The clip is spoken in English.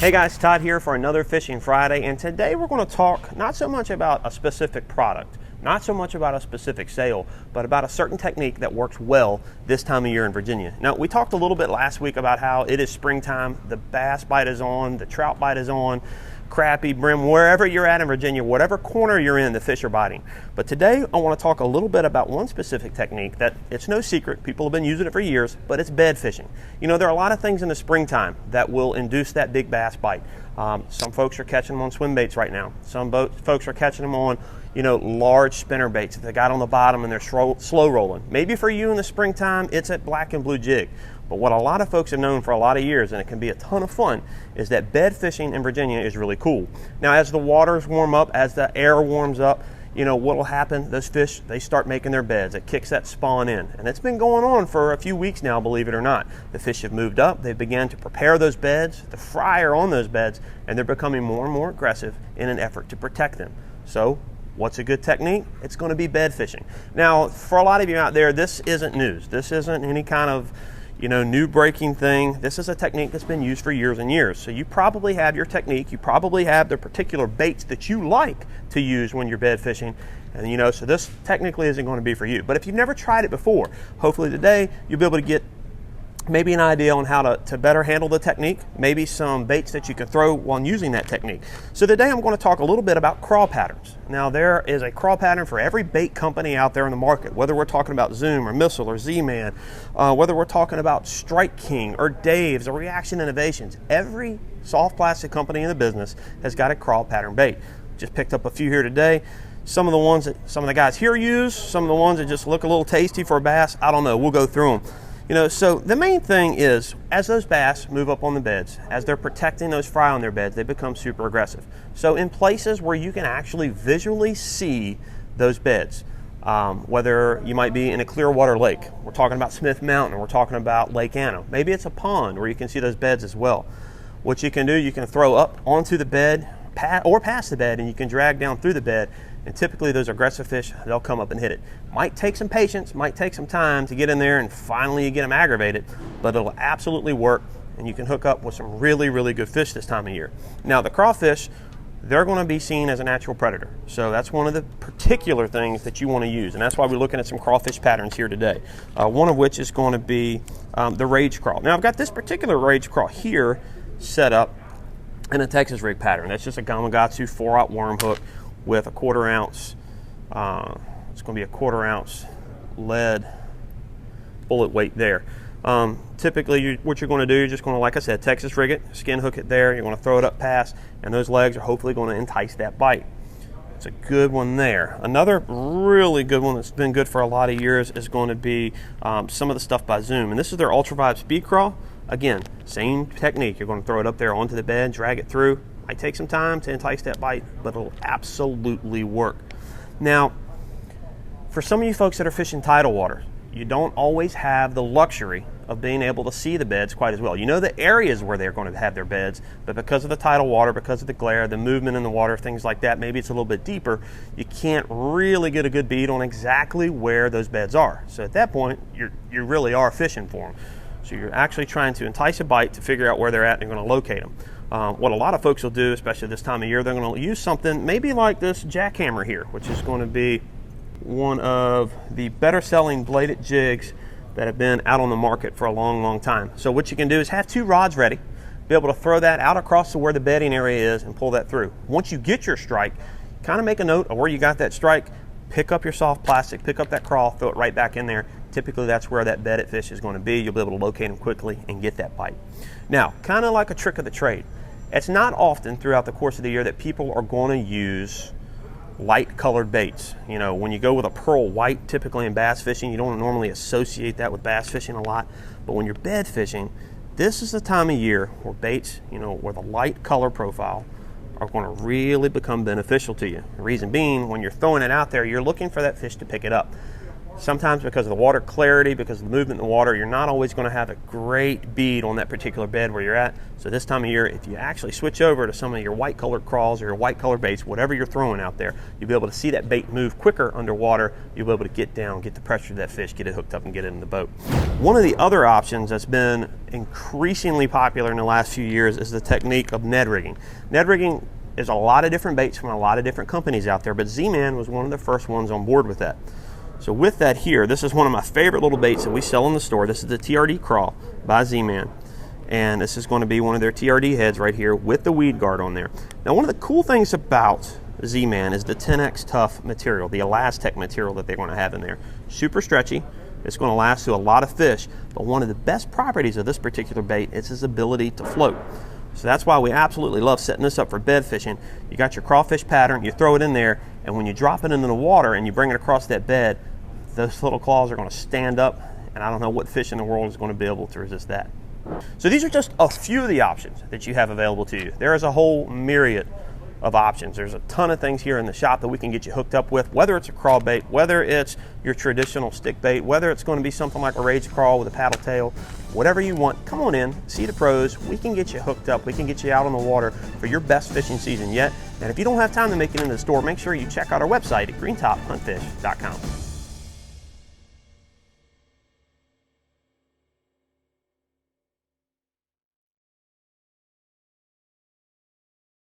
Hey guys, Todd here for another Fishing Friday, and today we're going to talk not so much about a specific product, not so much about a specific sale, but about a certain technique that works well this time of year in Virginia. Now, we talked a little bit last week about how it is springtime, the bass bite is on, the trout bite is on, crappie, brim, wherever you're at in Virginia, whatever corner you're in, the fish are biting. But today I want to talk a little bit about one specific technique that it's no secret, people have been using it for years, but it's bed fishing. You know, there are a lot of things in the springtime that will induce that big bass bite. Some folks are catching them on swim baits right now. Some folks are catching them on, you know, large spinner baits that they got on the bottom and they're slow rolling. Maybe for you in the springtime, it's a black and blue jig. But what a lot of folks have known for a lot of years, and it can be a ton of fun, is that bed fishing in Virginia is really cool. Now, as the waters warm up, as the air warms up, you know, what'll happen, those fish, they start making their beds. It kicks that spawn in. And it's been going on for a few weeks now, believe it or not. The fish have moved up, they began to prepare those beds, the fry are on those beds, and they're becoming more and more aggressive in an effort to protect them. So, what's a good technique? It's going to be bed fishing. Now, for a lot of you out there, this isn't news. This isn't any kind of, you know, new breaking thing. This is a technique that's been used for years and years. So you probably have your technique, you probably have the particular baits that you like to use when you're bed fishing. And you know, so this technically isn't going to be for you. But if you've never tried it before, hopefully today you'll be able to get maybe an idea on how to better handle the technique, maybe some baits that you can throw while using that technique. So today I'm going to talk a little bit about craw patterns. Now, there is a craw pattern for every bait company out there in the market, whether we're talking about Zoom or Missile or ZMan, whether we're talking about Strike King or Dave's or Reaction Innovations. Every soft plastic company in the business has got a craw pattern bait. Just picked up a few here today. Some of the ones that some of the guys here use, some of the ones that just look a little tasty for a bass, I don't know, we'll go through them. You know, so the main thing is, as those bass move up on the beds, as they're protecting those fry on their beds, they become super aggressive. So in places where you can actually visually see those beds, whether you might be in a clear water lake, we're talking about Smith Mountain, we're talking about Lake Anna, maybe it's a pond where you can see those beds as well. What you can do, you can throw up onto the bed or past the bed, and you can drag down through the bed. And typically those aggressive fish, they'll come up and hit it. Might take some patience, might take some time to get in there and finally you get them aggravated, but it'll absolutely work, and you can hook up with some really, really good fish this time of year. Now, the crawfish, they're going to be seen as a natural predator. So that's one of the particular things that you want to use, and that's why we're looking at some crawfish patterns here today. One of which is going to be the Rage Craw. Now, I've got this particular Rage Craw here set up in a Texas rig pattern. That's just a Gamakatsu 4/0 worm hook with a 1/4 ounce, it's going to be a 1/4 ounce lead bullet weight there. Typically what you're going to do, you're just going to, like I said, Texas rig it, skin hook it there, you're going to throw it up past, and those legs are hopefully going to entice that bite. It's a good one there. Another really good one that's been good for a lot of years is going to be some of the stuff by Zoom, and this is their Ultra Vibe Speed Craw. Again, same technique, you're going to throw it up there onto the bed, drag it through. Might take some time to entice that bite, but it'll absolutely work. Now, for some of you folks that are fishing tidal water, you don't always have the luxury of being able to see the beds quite as well. You know the areas where they're going to have their beds, but because of the tidal water, because of the glare, the movement in the water, things like that, maybe it's a little bit deeper, you can't really get a good bead on exactly where those beds are. So at that point, you really are fishing for them. So you're actually trying to entice a bite to figure out where they're at, and you're going to locate them. What a lot of folks will do, especially this time of year, they're going to use something maybe like this jackhammer here, which is going to be one of the better selling bladed jigs that have been out on the market for a long, long time. So what you can do is have 2 rods ready, be able to throw that out across to where the bedding area is and pull that through. Once you get your strike, kind of make a note of where you got that strike, pick up your soft plastic, pick up that craw, throw it right back in there. Typically that's where that bedded fish is going to be. You'll be able to locate them quickly and get that bite. Now, kind of like a trick of the trade, it's not often throughout the course of the year that people are going to use light colored baits. You know, when you go with a pearl white, typically in bass fishing, you don't normally associate that with bass fishing a lot. But when you're bed fishing, this is the time of year where baits, you know, with a light color profile are going to really become beneficial to you. The reason being, when you're throwing it out there, you're looking for that fish to pick it up. Sometimes because of the water clarity, because of the movement in the water, you're not always going to have a great bead on that particular bed where you're at. So this time of year, if you actually switch over to some of your white colored crawls or your white colored baits, whatever you're throwing out there, you'll be able to see that bait move quicker underwater. You'll be able to get down, get the pressure of that fish, get it hooked up and get it in the boat. One of the other options that's been increasingly popular in the last few years is the technique of Ned rigging. Ned rigging is a lot of different baits from a lot of different companies out there, but ZMan was one of the first ones on board with that. So with that here, this is one of my favorite little baits that we sell in the store. This is the TRD Craw by ZMan. And this is going to be one of their TRD heads right here with the weed guard on there. Now, one of the cool things about ZMan is the 10X tough material, the Elastec material that they're going to have in there. Super stretchy. It's going to last to a lot of fish. But one of the best properties of this particular bait is its ability to float. So that's why we absolutely love setting this up for bed fishing. You got your crawfish pattern, you throw it in there, and when you drop it into the water and you bring it across that bed, those little claws are going to stand up, and I don't know what fish in the world is going to be able to resist that. So these are just a few of the options that you have available to you. There is a whole myriad of options. There's a ton of things here in the shop that we can get you hooked up with, whether it's a crawl bait, whether it's your traditional stick bait, whether it's going to be something like a rage crawl with a paddle tail, whatever you want. Come on in, see the pros. We can get you hooked up. We can get you out on the water for your best fishing season yet. And if you don't have time to make it into the store, make sure you check out our website at greentophuntfish.com.